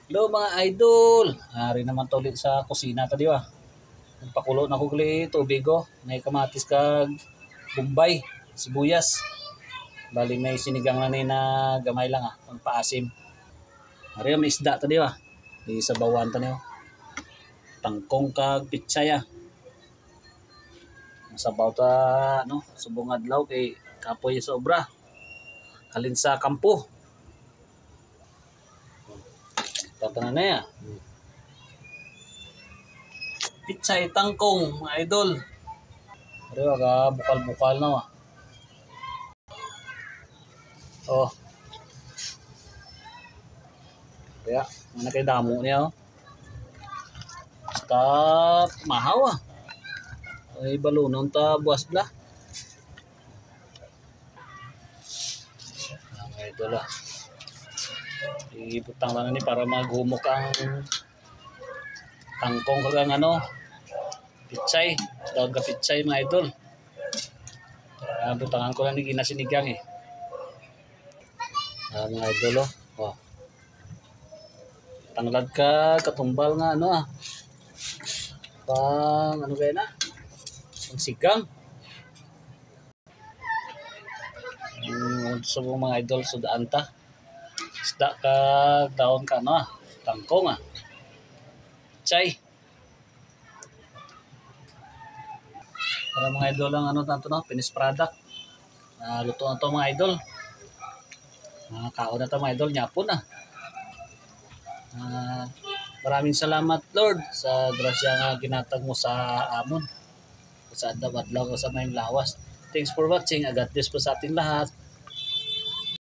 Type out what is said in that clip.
Hello mga idol! Ari naman to ulit sa kusina ta di ba? Nagpakulo na ko gali tubig oh. May kamatis kag bombay, sibuyas. Bali may sinigang na ni na gamay lang pang paasim. Ari may isda ta di ba? Isabawan ta niyo. Tangkong kag pitsaya. Sabaw ta no, subong adlaw kay kapoy sa obra. Halin sa kampo. Tatanan na ya. Pitsay tangkong, mga idol. Pero aga bukal-bukal na wa. Oh. Kaya, mana kay damo niya oh. Stop, mahaw ah. Ay balunon ta buwas bla. Mga idol ah. Ibutang lang ni para maghumok ang tangkong kagang ano pitsay, tawag ka pitsay mga idol. Butangan ko lang ni ginasinigang eh. Mga idol oh. Oh. Tanglad ka katumbal nga ano ah. Pang ano kaya na? Pang sigang. So mga idol sudaan ta. Isda ka daon ka no ah. Tangkong ah. Pitsay. Para mga idol ang ano tanto no, finished product. Luto na to mga idol. Kaon na to mga idol, nyapon na. Maraming salamat Lord sa grasya nga ginatag mo sa amon. Sa adlaw-adlaw sa may lawas. Thanks for watching. I got this po sa ating lahat.